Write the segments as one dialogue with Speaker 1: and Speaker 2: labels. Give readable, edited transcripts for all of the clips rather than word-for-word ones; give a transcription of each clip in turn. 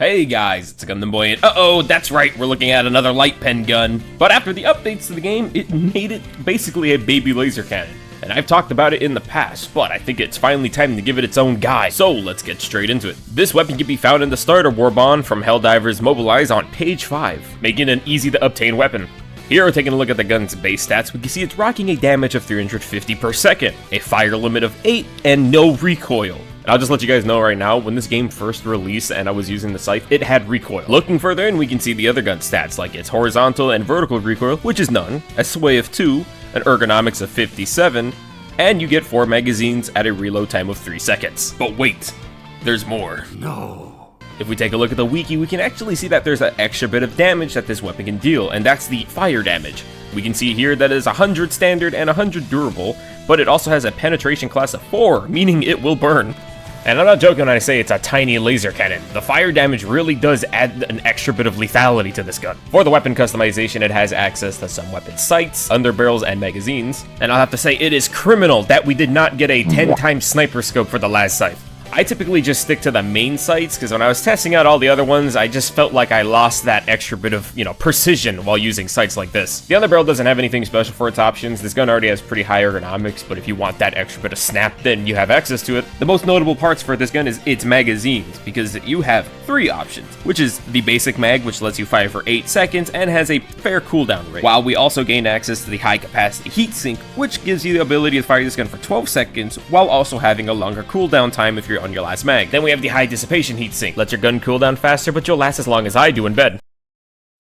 Speaker 1: Hey guys, it's Gundam Boy, and uh-oh, that's right, we're looking at another light pen gun. But after the updates to the game, it made it basically a baby laser cannon. And I've talked about it in the past, but I think it's finally time to give it its own guide. So let's get straight into it. This weapon can be found in the starter warbond from Helldivers Mobilize on page 5, making it an easy to obtain weapon. Here, taking a look at the gun's base stats, we can see it's rocking a damage of 350 per second, a fire limit of 8, and no recoil. And I'll just let you guys know right now, when this game first released and I was using the Scythe, it had recoil. Looking further in, we can see the other gun stats, like its horizontal and vertical recoil, which is none, a sway of 2, an ergonomics of 57, and you get 4 magazines at a reload time of 3 seconds. But wait, there's more.
Speaker 2: No.
Speaker 1: If we take a look at the wiki, we can actually see that there's an extra bit of damage that this weapon can deal, and that's the fire damage. We can see here that it is 100 standard and 100 durable, but it also has a penetration class of 4, meaning it will burn. And I'm not joking when I say it's a tiny laser cannon. The fire damage really does add an extra bit of lethality to this gun. For the weapon customization, it has access to some weapon sights, underbarrels, and magazines. And I'll have to say, it is criminal that we did not get a 10x sniper scope for the LAS-5. I typically just stick to the main sights, because when I was testing out all the other ones, I just felt like I lost that extra bit of, precision while using sights like this. The underbarrel doesn't have anything special for its options. This gun already has pretty high ergonomics, but if you want that extra bit of snap, then you have access to it. The most notable parts for this gun is its magazines, because you have 3 options, which is the basic mag, which lets you fire for 8 seconds and has a fair cooldown rate, while we also gain access to the high capacity Heatsink, which gives you the ability to fire this gun for 12 seconds, while also having a longer cooldown time if you're on your last mag. Then we have the high Dissipation Heatsink. Lets your gun cool down faster, but you'll last as long as I do in bed.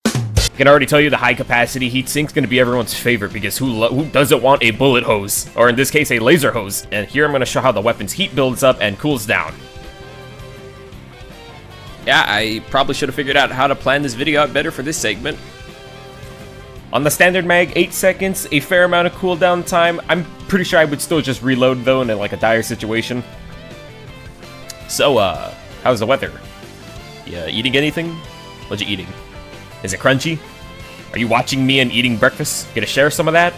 Speaker 1: I can already tell you the high capacity Heatsink's gonna be everyone's favorite, because who doesn't want a bullet hose? Or in this case, a laser hose. And here I'm gonna show how the weapon's heat builds up and cools down. Yeah, I probably should have figured out how to plan this video out better for this segment. On the standard mag, 8 seconds, a fair amount of cooldown time. I'm pretty sure I would still just reload though in like a dire situation. So, how's the weather? You eating anything? What you eating? Is it crunchy? Are you watching me and eating breakfast? Gonna share some of that?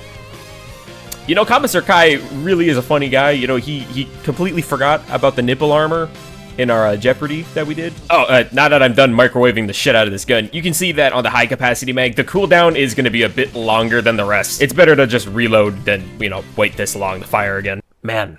Speaker 1: Commissar Kai really is a funny guy. He completely forgot about the nipple armor in our Jeopardy that we did. Oh, now that I'm done microwaving the shit out of this gun, you can see that on the high capacity mag, the cooldown is gonna be a bit longer than the rest. It's better to just reload than, wait this long to fire again. Man,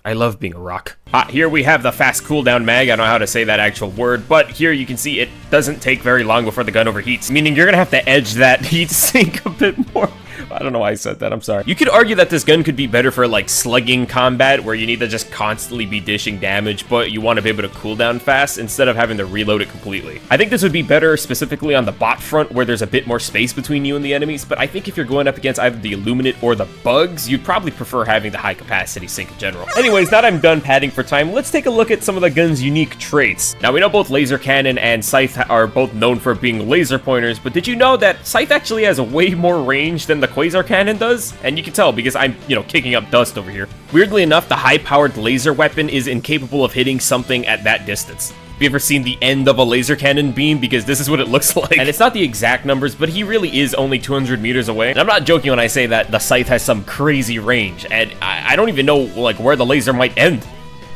Speaker 1: I love being a rock. Here we have the fast cooldown mag. I don't know how to say that actual word, but here you can see it doesn't take very long before the gun overheats, meaning you're gonna have to edge that heat sink a bit more. I don't know why I said that, I'm sorry. You could argue that this gun could be better for like slugging combat, where you need to just constantly be dishing damage, but you want to be able to cool down fast instead of having to reload it completely. I think this would be better specifically on the bot front, where there's a bit more space between you and the enemies, but I think if you're going up against either the Illuminate or the bugs, you'd probably prefer having the high capacity sink in general. Anyways, now that I'm done padding for time, let's take a look at some of the gun's unique traits. Now we know both Laser Cannon and Scythe are both known for being laser pointers, but did you know that Scythe actually has way more range than the Quasar Cannon does? And you can tell because I'm, kicking up dust over here. Weirdly enough, the high-powered laser weapon is incapable of hitting something at that distance. Have you ever seen the end of a laser cannon beam? Because this is what it looks like. And it's not the exact numbers, but he really is only 200 meters away. And I'm not joking when I say that the Scythe has some crazy range, and I don't even know where the laser might end.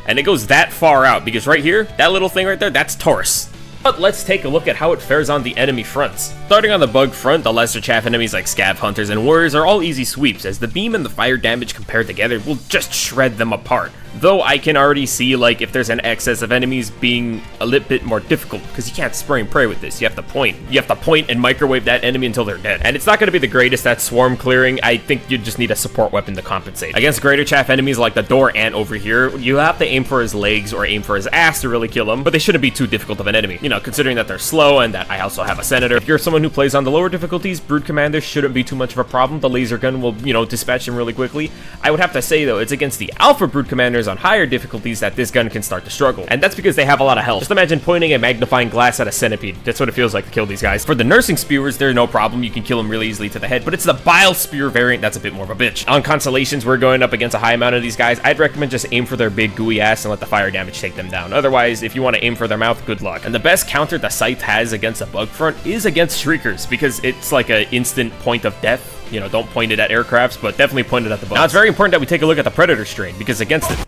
Speaker 1: And it goes that far out, because right here, that little thing right there, that's Taurus. But let's take a look at how it fares on the enemy fronts. Starting on the bug front, the lesser chaff enemies like Scav Hunters and Warriors are all easy sweeps, as the beam and the fire damage compared together will just shred them apart. Though I can already see if there's an excess of enemies being a little bit more difficult, because you can't spray and pray with this. You have to point. You have to point and microwave that enemy until they're dead. And it's not going to be the greatest at swarm clearing. I think you just need a support weapon to compensate. Against greater chaff enemies like the door ant over here, you have to aim for his legs or aim for his ass to really kill him, but they shouldn't be too difficult of an enemy. Considering that they're slow and that I also have a senator. If you're someone who plays on the lower difficulties, Brood Commander shouldn't be too much of a problem. The laser gun will, dispatch him really quickly. I would have to say though, it's against the Alpha Brood Commanders on higher difficulties that this gun can start to struggle. And that's because they have a lot of health. Just imagine pointing a magnifying glass at a centipede. That's what it feels like to kill these guys. For the nursing spewers, they're no problem. You can kill them really easily to the head, but it's the bile spear variant that's a bit more of a bitch. On constellations, we're going up against a high amount of these guys. I'd recommend just aim for their big gooey ass and let the fire damage take them down. Otherwise, if you want to aim for their mouth, good luck. And the best counter the Scythe has against a bug front is against Shriekers, because it's like an instant point of death. Don't point it at aircrafts, but definitely point it at the bugs. Now, it's very important that we take a look at the Predator strain, because against it,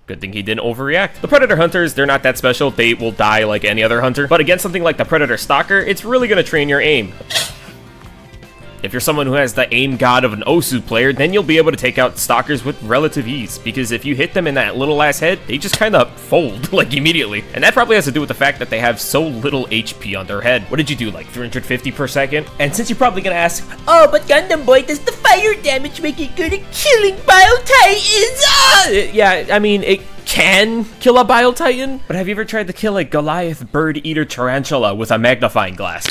Speaker 1: Good thing he didn't overreact. The Predator Hunters, they're not that special. They will die like any other hunter. But against something like the Predator Stalker, it's really going to train your aim. If you're someone who has the aim god of an Osu player, then you'll be able to take out stalkers with relative ease, because if you hit them in that little ass head, they just kind of fold, like, immediately. And that probably has to do with the fact that they have so little HP on their head. What did you do, like 350 per second? And since you're probably gonna ask, oh, but Gundam Boy, does the fire damage make it good at killing Bile Titans? Yeah, I mean, it can kill a Bile Titan, but have you ever tried to kill a Goliath bird eater tarantula with a magnifying glass?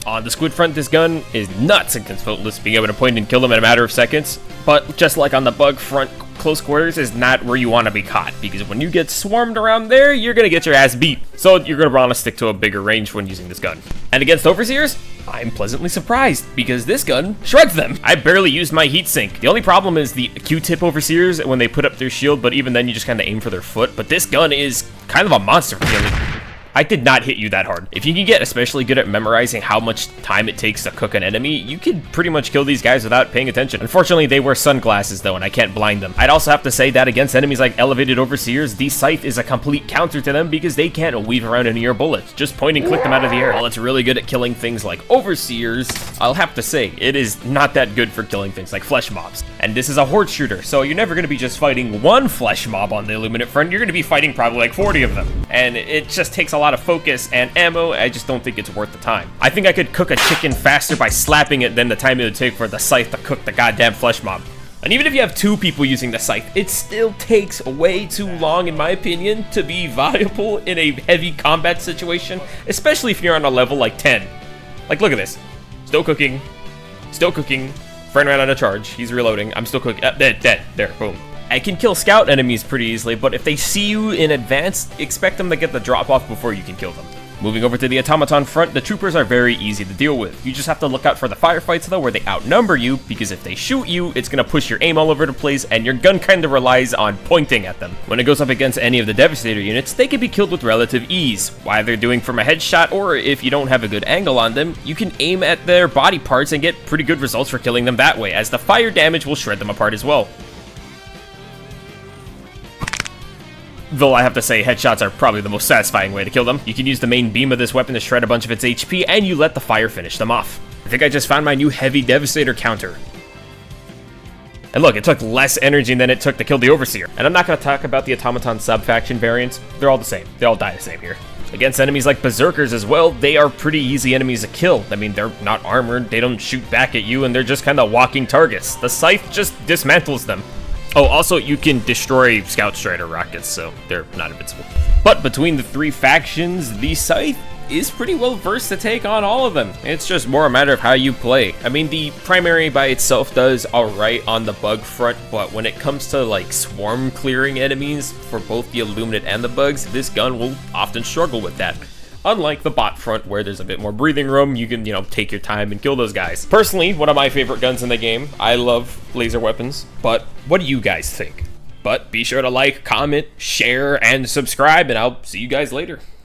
Speaker 1: On the Squid front, this gun is nuts and controlless, being able to point and kill them in a matter of seconds. But just like on the bug front, close quarters is not where you want to be caught, because when you get swarmed around there, you're going to get your ass beat. So you're going to want to stick to a bigger range when using this gun. And against Overseers, I'm pleasantly surprised, because this gun shreds them. I barely used my Heatsink. The only problem is the Q-tip Overseers when they put up their shield, but even then you just kind of aim for their foot. But this gun is kind of a monster for killing. I did not hit you that hard. If you can get especially good at memorizing how much time it takes to cook an enemy, you could pretty much kill these guys without paying attention. Unfortunately, they wear sunglasses though, and I can't blind them. I'd also have to say that against enemies like elevated Overseers, the Scythe is a complete counter to them because they can't weave around any of your bullets. Just point and click them out of the air. While it's really good at killing things like Overseers, I'll have to say, it is not that good for killing things like flesh mobs. And this is a horde shooter, so you're never gonna be just fighting one flesh mob on the Illuminate front, you're gonna be fighting probably like 40 of them. And it just takes a lot of focus and ammo. I just don't think it's worth the time. I think I could cook a chicken faster by slapping it than the time it would take for the Scythe to cook the goddamn flesh mob. And even if you have 2 people using the Scythe, it still takes way too long, in my opinion, to be viable in a heavy combat situation, especially if you're on a level like 10. Like, look at this. Still cooking. Still cooking. Friend ran out of charge. He's reloading. I'm still cooking. Dead. There. Boom. I can kill scout enemies pretty easily, but if they see you in advance, expect them to get the drop off before you can kill them. Moving over to the automaton front, the troopers are very easy to deal with. You just have to look out for the firefights though, where they outnumber you, because if they shoot you, it's gonna push your aim all over the place, and your gun kinda relies on pointing at them. When it goes up against any of the Devastator units, they can be killed with relative ease, either doing from a headshot, or if you don't have a good angle on them, you can aim at their body parts and get pretty good results for killing them that way, as the fire damage will shred them apart as well. Though I have to say, headshots are probably the most satisfying way to kill them. You can use the main beam of this weapon to shred a bunch of its HP, and you let the fire finish them off. I think I just found my new heavy Devastator counter. And look, it took less energy than it took to kill the Overseer. And I'm not going to talk about the automaton sub-faction variants. They're all the same. They all die the same here. Against enemies like Berserkers as well, they are pretty easy enemies to kill. I mean, they're not armored, they don't shoot back at you, and they're just kind of walking targets. The Scythe just dismantles them. Oh, also, you can destroy Scout Strider rockets, so they're not invincible. But between the 3 factions, the Scythe is pretty well versed to take on all of them. It's just more a matter of how you play. I mean, the primary by itself does alright on the bug front, but when it comes to like swarm clearing enemies for both the Illuminate and the bugs, this gun will often struggle with that. Unlike the bot front, where there's a bit more breathing room, you can, take your time and kill those guys. Personally, one of my favorite guns in the game. I love laser weapons, but what do you guys think? But be sure to like, comment, share, and subscribe, and I'll see you guys later.